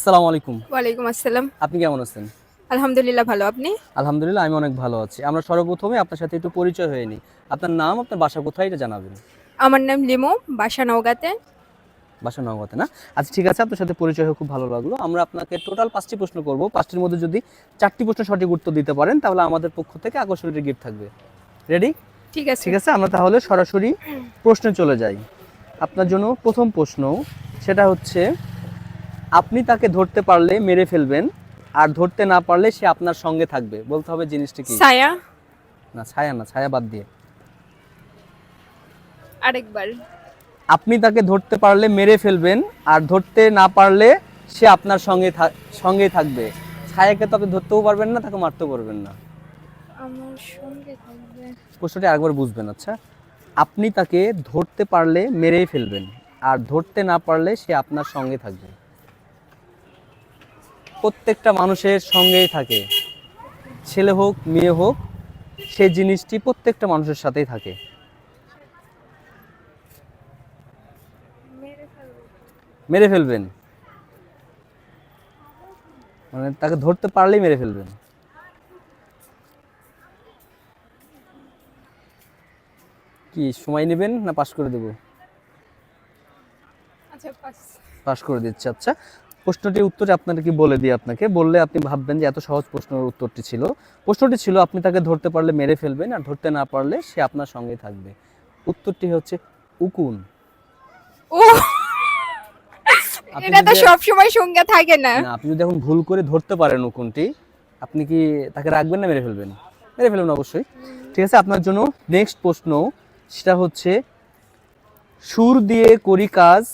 আসসালামু আলাইকুম। ওয়ালাইকুম আসসালাম। আপনি কেমন আছেন? আলহামদুলিল্লাহ ভালো। আপনি? আলহামদুলিল্লাহ আমি অনেক ভালো আছি। আমরা সর্বপ্রথমে আপনার সাথে একটু পরিচয় হয়ে নিই। আপনার নাম, আপনার বাসা কোথায় এটা জানাবেন। আমার নাম লিমু, বাসা নওগাঁতে। বাসা নওগাঁতে না? আচ্ছা ঠিক আছে, আপনার সাথে পরিচয় হয়ে খুব ভালো লাগলো। আমরা আপনাকে টোটাল 5টি প্রশ্ন করব। 5টির মধ্যে যদি 4টি প্রশ্ন সঠিক উত্তর দিতে পারেন তাহলে আমাদের পক্ষ থেকে আকর্ষণীয় গিফট থাকবে। রেডি? ঠিক আছে। ঠিক আছে, আমরা তাহলে সরাসরি প্রশ্নে চলে যাই। আপনার জন্য প্রথম প্রশ্ন সেটা হচ্ছে, আপনি তাকে ধরতে পারলে মেরে ফেলবেন, আর ধরতে না পারলে সে আপনার সঙ্গে থাকবে। বলতে হবে জিনিসটা কি? ছায়া। না, ছায়া না, ছায়া বাদ দিয়ে। আরেকবার। আপনি তাকে ধরতে পারলে মেরে ফেলবেন, আর ধরতে না পারলে সে আপনার সঙ্গেই থাকবে। ছায়াকে তো আপনি ধরতেও পারবেন না, তাকে মারতেও পারবেন না। আমার সঙ্গে থাকবে। প্রশ্নটি আরেকবার বুঝবেন। আচ্ছা, আপনি তাকে ধরতে পারলে মেরেই ফেলবেন, আর ধরতে না পারলে সে আপনার সঙ্গে থাকবে। প্রত্যেকটা মানুষের সঙ্গেই থাকে, ছেলে হোক মেয়ে হোক, সেই জিনিসটি প্রত্যেকটা মানুষের সাথেই থাকে। মেরে ফেলবেন মানে তাকে ধরতে পারলেই মেরে ফেলবেন। কি সময় নেবেন না পাস করে দেব? আচ্ছা পাস। পাস করে দিচ্ছি। আচ্ছা, প্রশ্নটির উত্তরে আপনাকে কি বলে দিই, আপনাকে বললে আপনি ভাববেন যে এত সহজ প্রশ্নের উত্তরটি ছিল। প্রশ্নটি ছিল, আপনি তাকে ধরতে পারলে মেরে ফেলবেন, আর ধরতে না পারলে সে আপনার সঙ্গেই থাকবে। উত্তরটি হচ্ছে উকুন। ও, আপনি এটা তো যদি সব সময় সঙ্গে থাকে না। না, আপনি যদি এখন ভুল করে ধরতে পারেন উকুনটি, আপনি কি তাকে রাখবেন না মেরে ফেলবেন? মেরে ফেলবেন অবশ্যই। ঠিক আছে, আপনার জন্য নেক্সট প্রশ্ন সেটা হচ্ছে, সুর দিয়ে করি কাজ,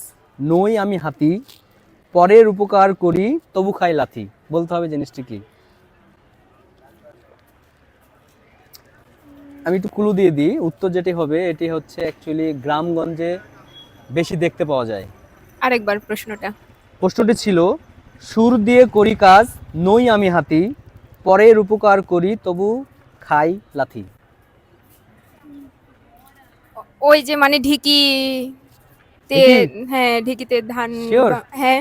নই আমি হাতি, পরের উপকার করি তবু খাই লাথি। বলতে হবে জিনিসটি কি? আমি একটু ক্লু দিয়ে দিই, উত্তর যেটি হবে এটি হচ্ছে অ্যাকচুয়ালি গ্রামগঞ্জে বেশি দেখতে পাওয়া যায়। আরেকবার প্রশ্নটা। প্রশ্নটি ছিল, সুর দিয়ে করি কাজ, নই আমি হাতি, পরের উপকার করি তবু খাই লাথি। ওই যে মানে ঢিকি তে, ঠিকই? হ্যাঁ ঢিকিতে ধান। শিওর? হ্যাঁ।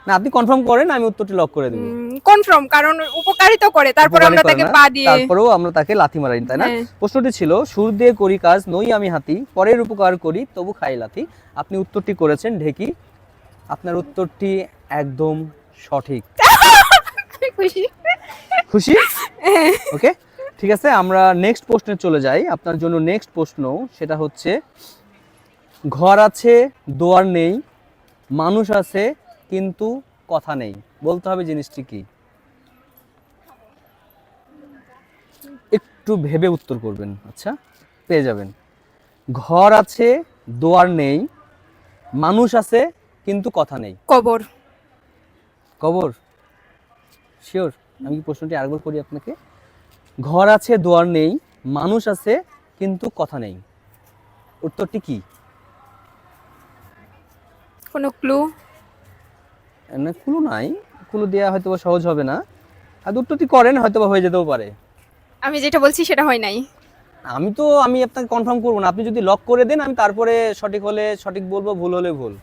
না, আপনি কনফার্ম করেন, আমি উত্তরটি লক করে দেবো। কনফার্ম, কারণ উপকারিত করে, তারপর উপকারী আমরা করে তাকে না, পা দিয়ে। তারপরেও আমরা তাকে লাথি মারাই, তাই না? হ্যাঁ। প্রশ্নটি ছিল, সুর দিয়ে করি কাজ, নই আমি হাতি, পরের উপকার করি তবু খাই লাথি। আপনি উত্তরটি করেছেন ঢেকি। আপনার উত্তরটি একদম সঠিক। খুশি। খুশি? ওকে, ঠিক আছে, আমরা নেক্সট প্রশ্নে চলে যাই। আপনার জন্য নেক্সট প্রশ্ন সেটা হচ্ছে, ঘর আছে দুয়ার নেই, মানুষ আছে কিন্তু কথা নেই। বলতে হবে জিনিসটি কি? একটু ভেবে উত্তর করবেন। আচ্ছা, পেয়ে যাবেন। ঘর আছে দুয়ার নেই, মানুষ আছে কিন্তু কথা নেই। কবর। কবর? শিওর? আমি কি প্রশ্নটি আরেকবার করি আপনাকে? ঘর আছে দুয়ার নেই, মানুষ আছে কিন্তু কথা নেই। উত্তরটি কি? কোনো ক্লু? না, ক্লু নাই। ক্লু দেওয়া হয়তো বা সহজ হবে না, আর উত্তরটি করেন হয়তো বা হয়ে যেতেও পারে। আমি যেটা বলছি সেটা হয় নাই। আমি আপনাকে কনফার্ম করবো না, আপনি যদি লক করে দেন আমি তারপরে সঠিক হলে সঠিক বলবো, ভুল হলে ভুল।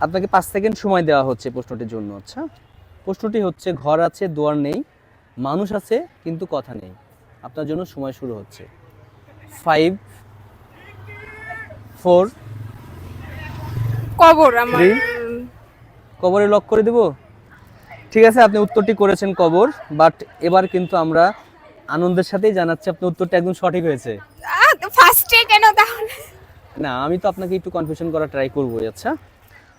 আপনাকে 5 সেকেন্ড সময় দেওয়া হচ্ছে প্রশ্নটির জন্য। আচ্ছা, প্রশ্নটি হচ্ছে, ঘর আছে দুয়ার নেই, মানুষ আছে কিন্তু কথা নেই। আপনার জন্য সময় শুরু হচ্ছে। 5, 4, কবর আমার। 3। কবরে লক করে দেব? ঠিক আছে, আপনি উত্তরটি করেছেন কবর, বাট এবার কিন্তু আমরা আনন্দের সাথেই জানাচ্ছি আপনার উত্তরটা একদম সঠিক হয়েছে। ফার্স্টে কেন তাহলে? না, আমি তো আপনাকে একটু কনফিউশন করার ট্রাই করবো। আচ্ছা,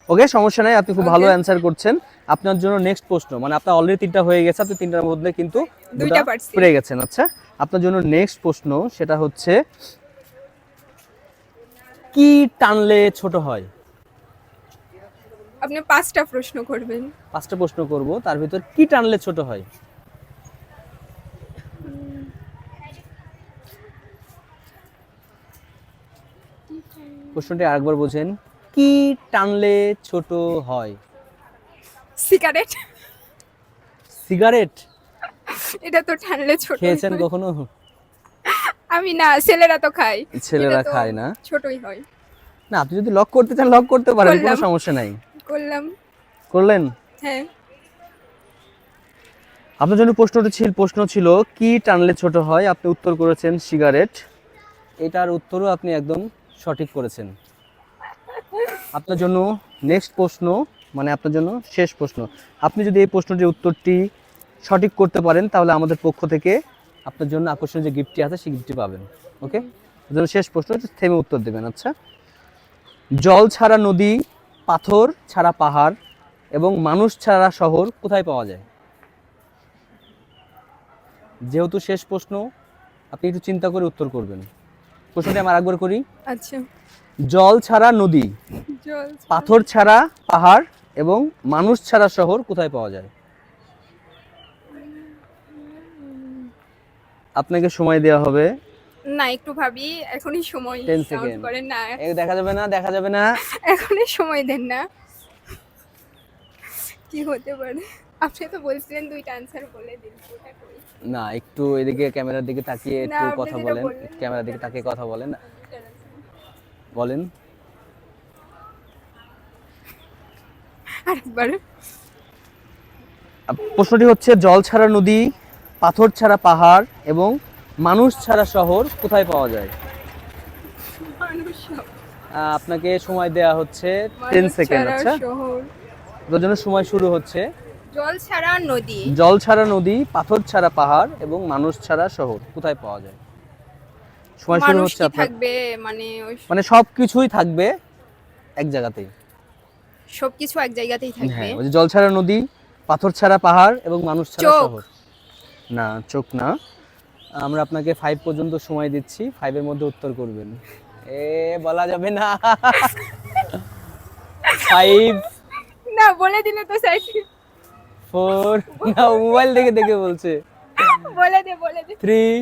ওকে, সমস্যা নাই, আপনি খুব ভালো Okay. অ্যান্সার করছেন। আপনার জন্য নেক্সট প্রশ্ন, মানে আপনার অলরেডি 3টা হয়ে গেছে, আপনি 3টার মধ্যে কিন্তু 2টা দুইটা পারছি। পেরে গেছেন। আচ্ছা, আপনার জন্য নেক্সট প্রশ্ন সেটা হচ্ছে, কি টানলে ছোট হয়? আপনি 5টা প্রশ্ন করবেন। 5টা প্রশ্ন করব, তার ভিতর কি টানলে ছোট হয়? প্রশ্নটি আরেকবার বোঝেন, কি টানলে ছোট হয়? সিগারেট। সিগারেট? এটা তো টানলে ছোট খেয়েছেন হয়। কখনো? আমি না, ছেলেরা তো খায়। ছেলেরা এটা তো খায় না? ছোটই হয়। না, আপনি যদি লক করতে চান লক করতে পারেন, কোনো করলাম। সমস্যা নাই। করলাম। করলেন? হ্যাঁ। আপনার জন্য প্রশ্ন ছিল কি টানলে ছোট হয়, আপনি উত্তর করেছেন সিগারেট। এটার উত্তরও আপনি একদম সঠিক করেছেন। আপনার জন্য নেক্সট প্রশ্ন, মানে আপনার জন্য শেষ প্রশ্ন। আপনি যদি এই প্রশ্নটির উত্তরটি সঠিক করতে পারেন তাহলে আমাদের পক্ষ থেকে আপনার জন্য আকর্ষণীয় যে গিফটটি আছে সেই গিফটটি পাবেন। ওকে, আপনার জন্য শেষ প্রশ্ন, থেমে উত্তর দেবেন। আচ্ছা, জল ছাড়া নদী, পাথর ছাড়া পাহাড় এবং মানুষ ছাড়া শহর কোথায় পাওয়া যায়? যেহেতু শেষ প্রশ্ন, আপনি একটু চিন্তা করে উত্তর করবেন। প্রশ্নটি আমার একবার করি। আচ্ছা। জল ছাড়া নদী, জল পাথর ছাড়া পাহাড় এবং মানুষ ছাড়া শহর কোথায় পাওয়া যায়? আপনাকে সময় দেওয়া হবে না, একটু ভাবি, এখনই সময় 10 কাউন্ট সেকেন্ড। করেন না, দেখা যাবে না, দেখা যাবে না। এখনই সময় দেন না। কি হতে পারে? আপনি তো বলছিলেন দুইটা আনসার বলে দিন, ওটা কই? না, একটু এদিকে ক্যামেরার দিকে তাকিয়ে না, একটু আপনি কথা যেটা বলেন। বললেন, ক্যামেরার দিকে তাকিয়ে কথা বলেন, দুইটার answer। বলেন। আরেকবার। প্রশ্নটি হচ্ছে জল ছাড়া নদী, পাথর ছাড়া পাহাড় এবং মানুষ ছাড়া শহর কোথায় পাওয়া যায়? মানুষ আপনাকে সময় দেয়া হচ্ছে 10 সেকেন্ড। ছাড়া আচ্ছা, শহর। আপনার জন্য সময় শুরু হচ্ছে। জল ছাড়া নদী। জল ছাড়া নদী, পাথর ছাড়া পাহাড় এবং মানুষ ছাড়া শহর কোথায় পাওয়া যায়? সময় শুরু মানুষ হচ্ছে কি আপনার। থাকবে, মানে মানে সবকিছুই থাকবে এক জায়গাতেই। সবকিছু এক জায়গাতেই থাকবে। হ্যাঁ, ওই যে জল ছাড়া নদী, পাথর ছাড়া পাহাড় এবং মানুষ ছাড়া চোখ। শহর। না, চোখ না। আমরা আপনাকে 5 পর্যন্ত সময় দিচ্ছি, 5 এর মধ্যে উত্তর করবেন। বলা যাবে না। 5, না, বলে দিলে তো সাইড। 4, না মোবাইল দেখে দেখে বলছে। বলে দে, বলে দে। 3,